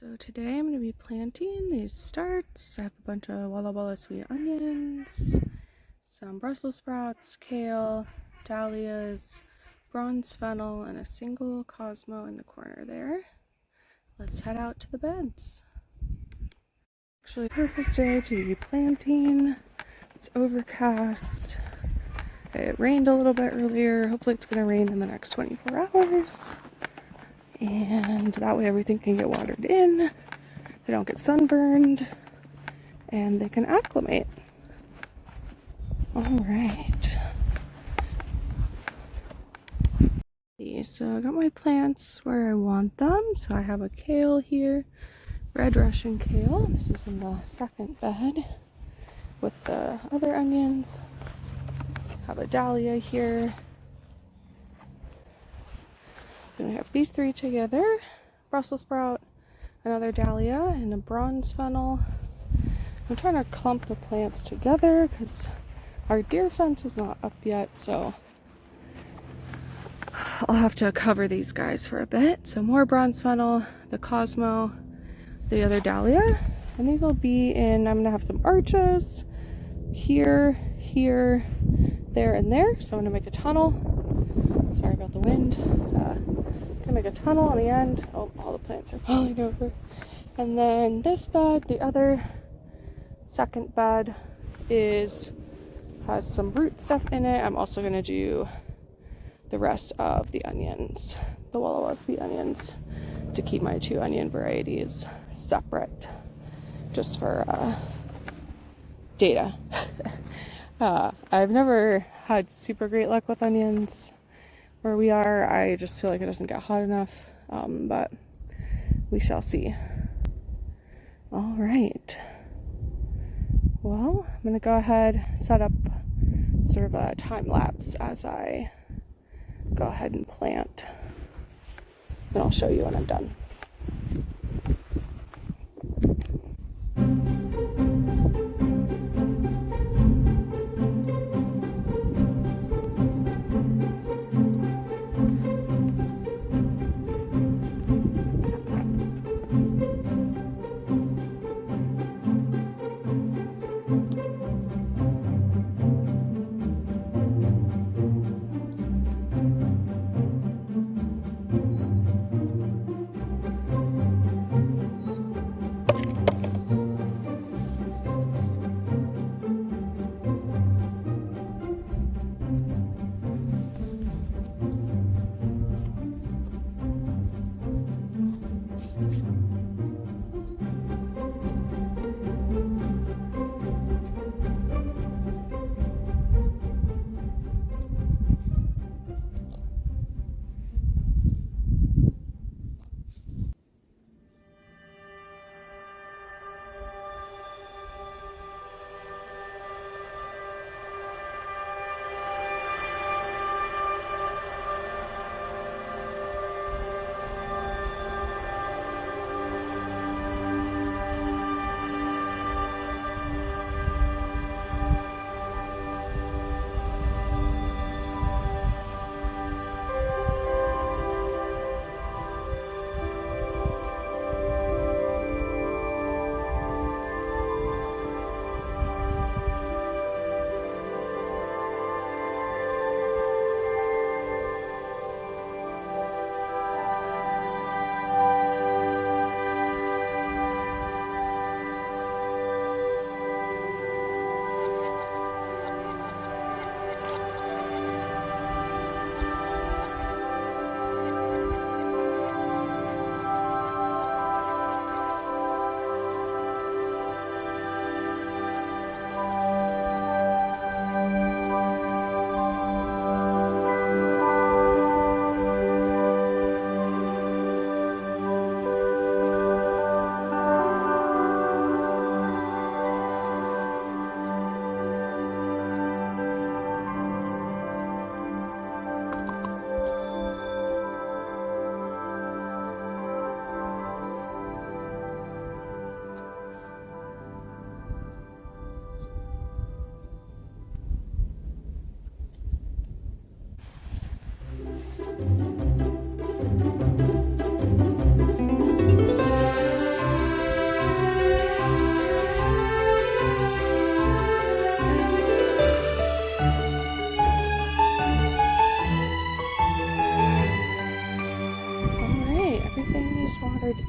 So today I'm going to be planting these starts. I have a bunch of Walla Walla sweet onions, some Brussels sprouts, kale, dahlias, bronze fennel, and a single cosmo in the corner there. Let's head out to the beds. Actually, a perfect day to be planting. It's overcast. It rained a little bit earlier. Hopefully it's going to rain in the next 24 hours. And that way everything can get watered in. They don't get sunburned, and they can acclimate. All right. So I got my plants where I want them. So I have a kale here, red Russian kale. This is in the second bed with the other onions. I have a dahlia here. Then we have these three together, Brussels sprout, another dahlia, and a bronze fennel. I'm trying to clump the plants together because our deer fence is not up yet, so I'll have to cover these guys for a bit. So more bronze fennel, the cosmo, the other dahlia, and these will be in, I'm gonna have some arches here, here, there, and there. So I'm gonna make a tunnel. Sorry about the wind. Gonna make a tunnel on the end. Oh, all the plants are falling over. And then this bed, the other second bed, has some root stuff in it. I'm also gonna do the rest of the onions, the Walla Walla sweet onions, to keep my two onion varieties separate, just for data. I've never had super great luck with onions where we are. I just feel like it doesn't get hot enough, but we shall see. All right. Well, I'm gonna go ahead, set up sort of a time lapse as I go ahead and plant. And I'll show you when I'm done.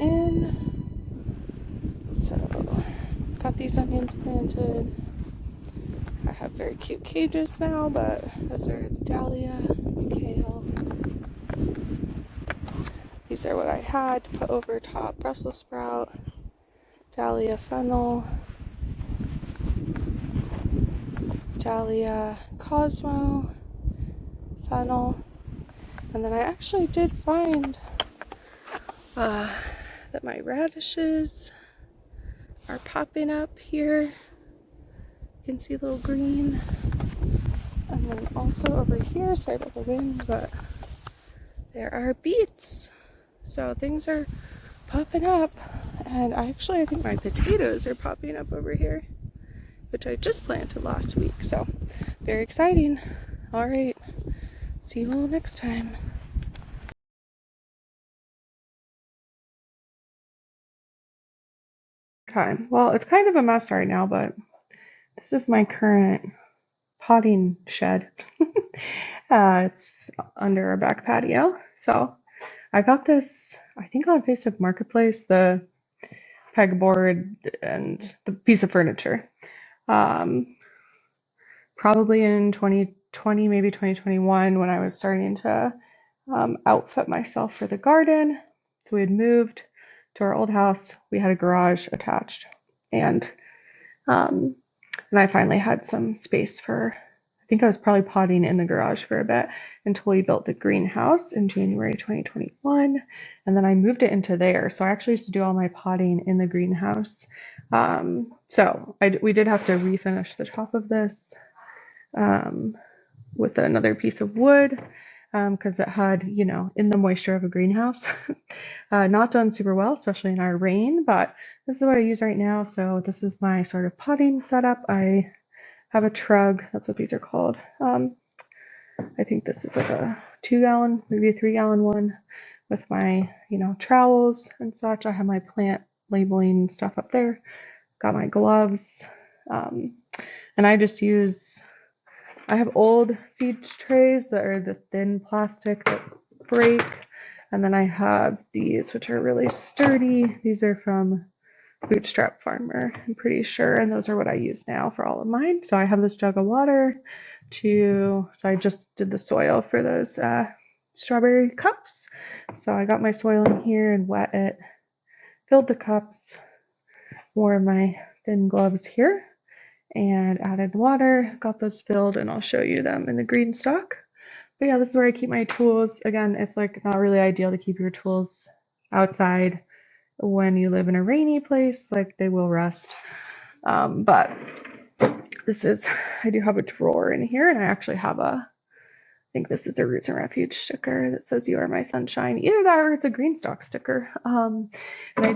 in. So, got these onions planted. I have very cute cages now, but those are the dahlia, kale. These are what I had to put over top: Brussels sprout, dahlia fennel, dahlia cosmo, fennel. And then I actually did find that my radishes are popping up here. You can see a little green. And then also over here, sorry about the wind, but there are beets. So things are popping up. And I think my potatoes are popping up over here, which I just planted last week. So very exciting. All right, see you all next time. Well, it's kind of a mess right now, but this is my current potting shed. It's under our back patio. So I got this, I think on Facebook Marketplace, the pegboard and the piece of furniture. Probably in 2020, maybe 2021, when I was starting to outfit myself for the garden. So we had moved to our old house. We had a garage attached, and I finally had some space for. I think I was probably potting in the garage for a bit until we built the greenhouse in January 2021, and then I moved it into there. So I actually used to do all my potting in the greenhouse. We did have to refinish the top of this with another piece of wood because it had, in the moisture of a greenhouse, not done super well, especially in our rain, but this is what I use right now. So this is my sort of potting setup. I have a trug, that's what these are called. I think this is like a 2-gallon, maybe a 3-gallon one with my, trowels and such. I have my plant labeling stuff up there, got my gloves, and I have old seed trays that are the thin plastic that break. And then I have these, which are really sturdy. These are from Bootstrap Farmer, I'm pretty sure. And those are what I use now for all of mine. So I have this jug of water so I just did the soil for those strawberry cups. So I got my soil in here and wet it, filled the cups, wore my thin gloves here, and added water, got those filled, and I'll show you them in the green stock. But yeah, this is where I keep my tools. Again, it's like not really ideal to keep your tools outside when you live in a rainy place, like they will rust. But I do have a drawer in here, and I actually have I think this is a Roots and Refuge sticker that says "You Are My Sunshine." Either that or it's a green stock sticker. And I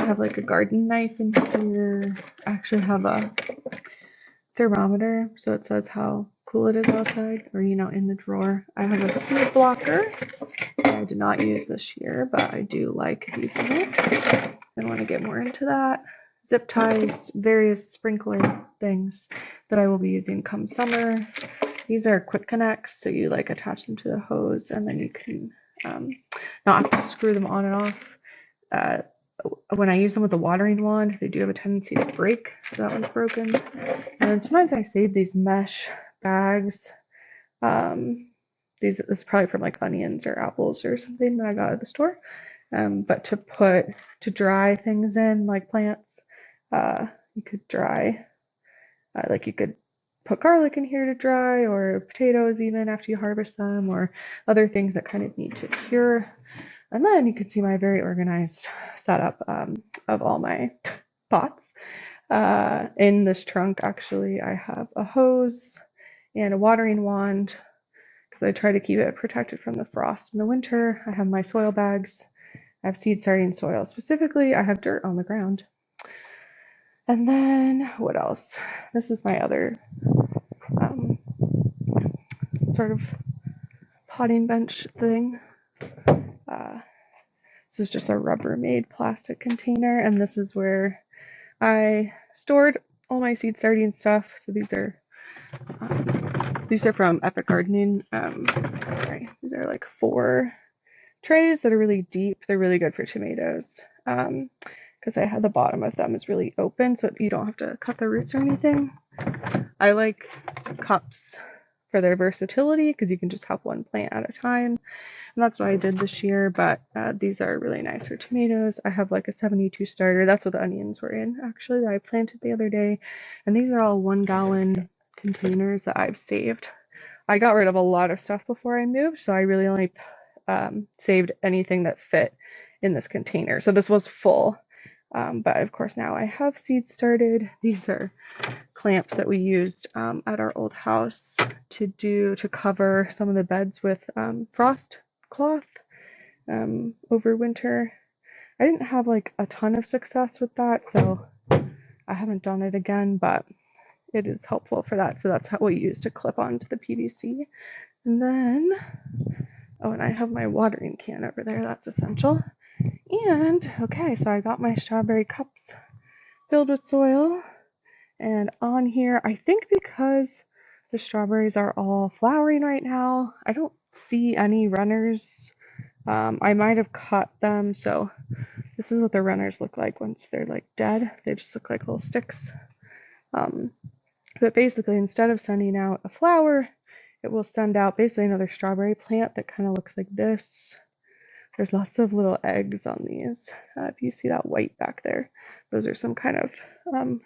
have like a garden knife in here. I actually have a thermometer, so it says how cool it is outside, or in the drawer. I have a seed blocker. I did not use this year, but I do like using it. I want to get more into that. Zip ties, various sprinkler things that I will be using come summer. These are quick connects, so you attach them to the hose, and then you can not have to screw them on and off. When I use them with the watering wand, they do have a tendency to break, so that one's broken. And then sometimes I save these mesh bags. This is probably from onions or apples or something that I got at the store. But to dry things in, like plants, you could dry, you could put garlic in here to dry, or potatoes even after you harvest them, or other things that kind of need to cure. And then you can see my very organized setup of all my pots. In this trunk, actually, I have a hose and a watering wand because I try to keep it protected from the frost in the winter. I have my soil bags. I have seed starting soil. Specifically, I have dirt on the ground. And then what else? This is my other sort of potting bench thing. This is just a Rubbermaid plastic container, and this is where I stored all my seed starting stuff. So these are from Epic Gardening. These are like 4 trays that are really deep. They're really good for tomatoes. Because I had the bottom of them is really open, so you don't have to cut the roots or anything. I like cups for their versatility because you can just have one plant at a time. And that's what I did this year, but these are really nice for tomatoes. I have like a 72 starter. That's what the onions were in, actually, that I planted the other day. And these are all 1-gallon containers that I've saved. I got rid of a lot of stuff before I moved, so I really only saved anything that fit in this container. So this was full. But of course now I have seeds started. These are clamps that we used at our old house to cover some of the beds with frost cloth over winter. I didn't have like a ton of success with that, so I haven't done it again, but it is helpful for that. So that's how we use to clip onto the PVC. And then, oh, and I have my watering can over there. That's essential. And okay, so I got my strawberry cups filled with soil. And on here, I think because the strawberries are all flowering right now, I don't see any runners. I might have cut them, so this is what the runners look like once they're like dead. They just look like little sticks. But basically, instead of sending out a flower, it will send out basically another strawberry plant that kind of looks like this. There's lots of little eggs on these. If you see that white back there, those are some kind of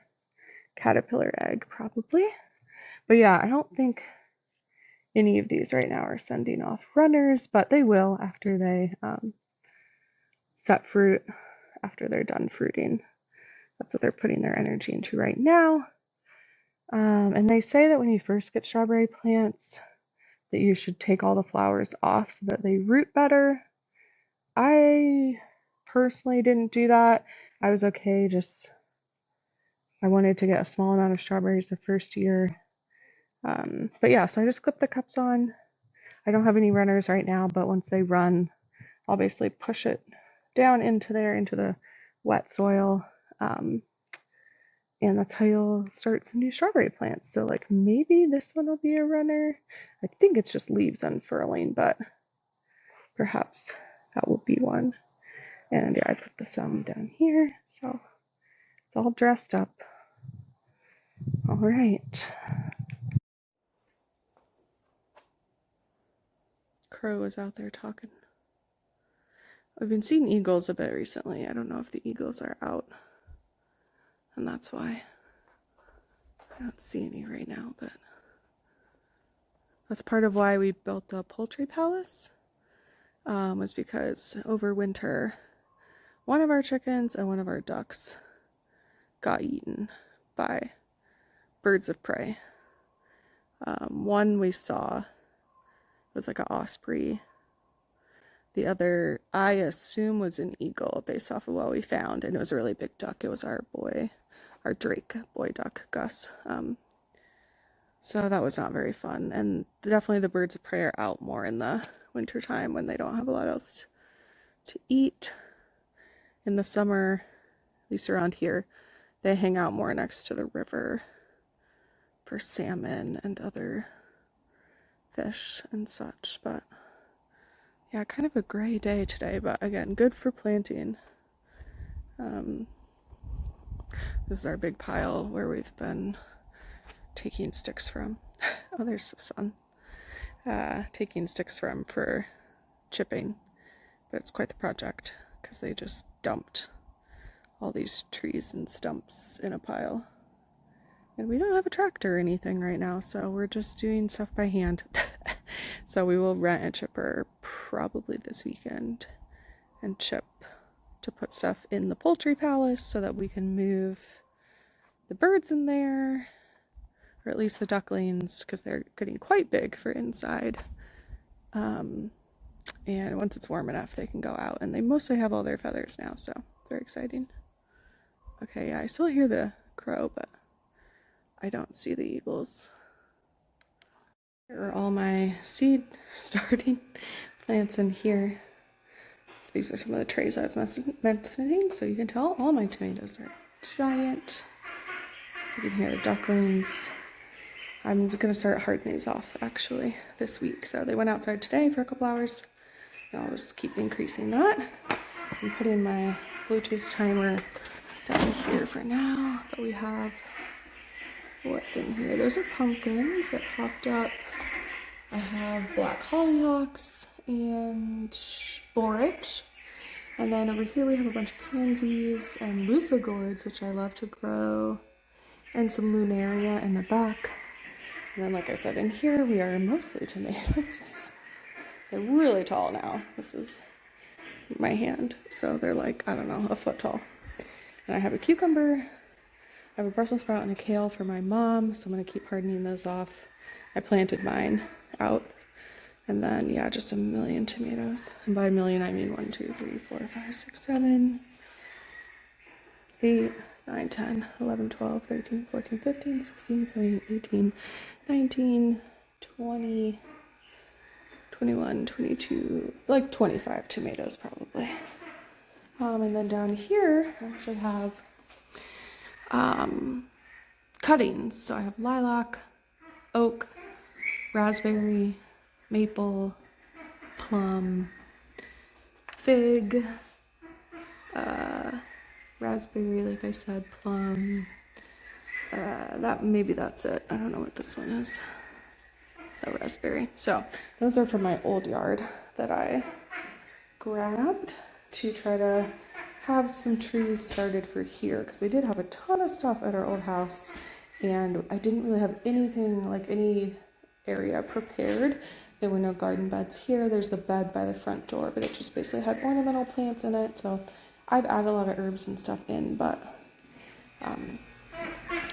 caterpillar egg, probably. But yeah, I don't think any of these right now are sending off runners, but they will after they set fruit, after they're done fruiting. That's what they're putting their energy into right now. And they say that when you first get strawberry plants, that you should take all the flowers off so that they root better. I personally didn't do that. I was okay, I wanted to get a small amount of strawberries the first year. But yeah, so I just clipped the cups on. I don't have any runners right now, but once they run, I'll basically push it down into the wet soil. And that's how you'll start some new strawberry plants. So like maybe this one will be a runner. I think it's just leaves unfurling, but perhaps that will be one. And yeah, I put the some down here, so it's all dressed up. All right. Crow is out there talking. I've been seeing eagles a bit recently. I don't know if the eagles are out, and that's why I don't see any right now, but that's part of why we built the poultry palace, was because over winter, one of our chickens and one of our ducks got eaten by birds of prey. One we saw was like an osprey. The other, I assume, was an eagle based off of what we found, and it was a really big duck. It was our Drake boy duck, Gus. So that was not very fun. And definitely the birds of prey are out more in the wintertime when they don't have a lot else to eat. In the summer, at least around here, they hang out more next to the river for salmon and other fish and such. But yeah, kind of a gray day today, but again, good for planting. This is our big pile where we've been taking sticks from. Oh, there's the sun. Taking sticks from for chipping, but it's quite the project because they just dumped all these trees and stumps in a pile. And we don't have a tractor or anything right now, so we're just doing stuff by hand. So we will rent a chipper probably this weekend and chip to put stuff in the poultry palace so that we can move the birds in there, or at least the ducklings, because they're getting quite big for inside. And once it's warm enough, they can go out, and they mostly have all their feathers now, so very exciting. Okay, yeah, I still hear the crow, but I don't see the eagles. Here are all my seed starting plants in here. So these are some of the trays I was mentioning, so you can tell all my tomatoes are giant. You can hear the ducklings. I'm gonna start hardening these off actually this week. So they went outside today for a couple hours And I'll just keep increasing that. I'm putting my Bluetooth timer down here for now. But we have, what's in here? Those are pumpkins that popped up. I have black hollyhocks and borage. And then over here we have a bunch of pansies and loofah gourds, which I love to grow, and some lunaria in the back. And then, like I said, in here we are mostly tomatoes. They're really tall now. This is my hand. So they're like, I don't know, a foot tall. And I have a cucumber, I have a Brussels sprout and a kale for my mom. So I'm gonna keep hardening those off. I planted mine out. And then, yeah, just a million tomatoes. And by a million, I mean 1, 2, 3, 4, 5, 6, 7, 8, 9, 10, 11, 12, 13, 14, 15, 16, 17, 18, 19, 20, 21, 22, like 25 tomatoes probably. And then down here, I actually have cuttings. So I have lilac, oak, raspberry, maple, plum, fig, raspberry, like I said, plum, maybe that's it. I don't know what this one is. Oh, raspberry. So those are from my old yard that I grabbed to try to have some trees started for here, because we did have a ton of stuff at our old house and I didn't really have anything, like any area prepared. There were no garden beds here. There's the bed by the front door, but it just basically had ornamental plants in it. So I've added a lot of herbs and stuff in, but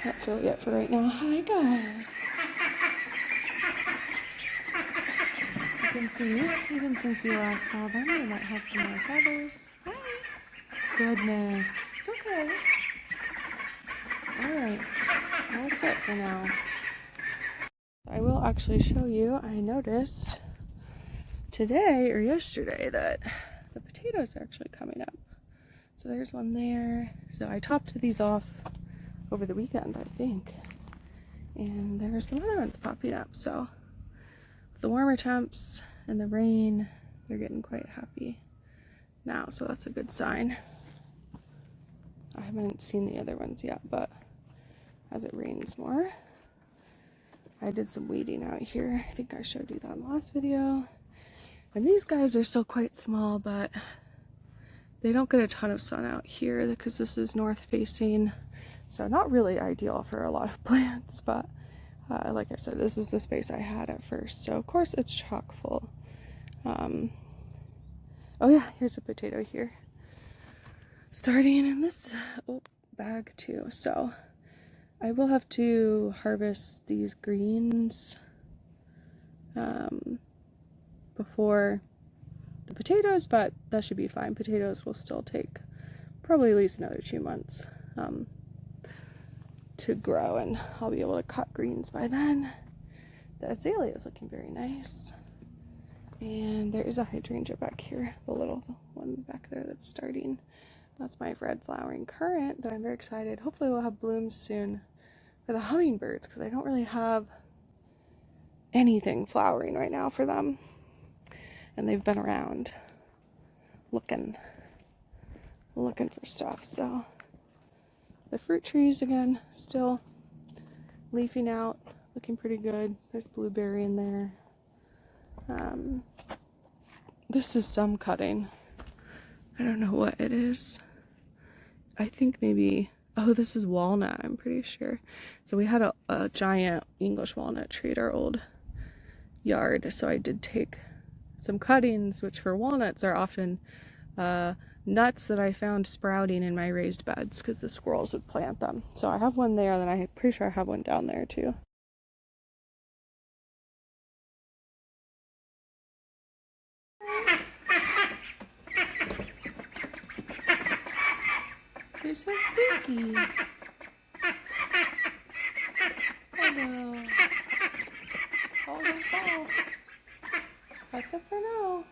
that's really it for right now. Hi guys. You can see, even since you last saw them, they might have some more feathers. Hi. Goodness. It's okay. Alright. That's it for now. I will actually show you, I noticed today or yesterday that the potatoes are actually coming up. So there's one there. So I topped these off over the weekend, I think. And there are some other ones popping up. So the warmer temps and the rain, they're getting quite happy now. So that's a good sign. I haven't seen the other ones yet, but as it rains more. I did some weeding out here. I think I showed you that in the last video. And these guys are still quite small, but they don't get a ton of sun out here because this is north facing. So not really ideal for a lot of plants, but like I said, this is the space I had at first. So of course it's chock full. Oh yeah, here's a potato here. Starting in this bag too. So I will have to harvest these greens before the potatoes, but that should be fine. Potatoes will still take probably at least another 2 months to grow, and I'll be able to cut greens by then. The azalea is looking very nice. And there is a hydrangea back here, the little one back there that's starting. That's my red flowering currant that I'm very excited. Hopefully we'll have blooms soon for the hummingbirds, because I don't really have anything flowering right now for them. And they've been around looking for stuff. So the fruit trees again, still leafing out, looking pretty good. There's blueberry in there. This is some cutting. I don't know what it is. I think maybe, oh, this is walnut, I'm pretty sure. So we had a giant English walnut tree at our old yard. So I did take some cuttings, which for walnuts are often nuts that I found sprouting in my raised beds because the squirrels would plant them. So I have one there, and I'm pretty sure I have one down there too. You're so spooky. Hello. Oh, don't fall. That's it for now.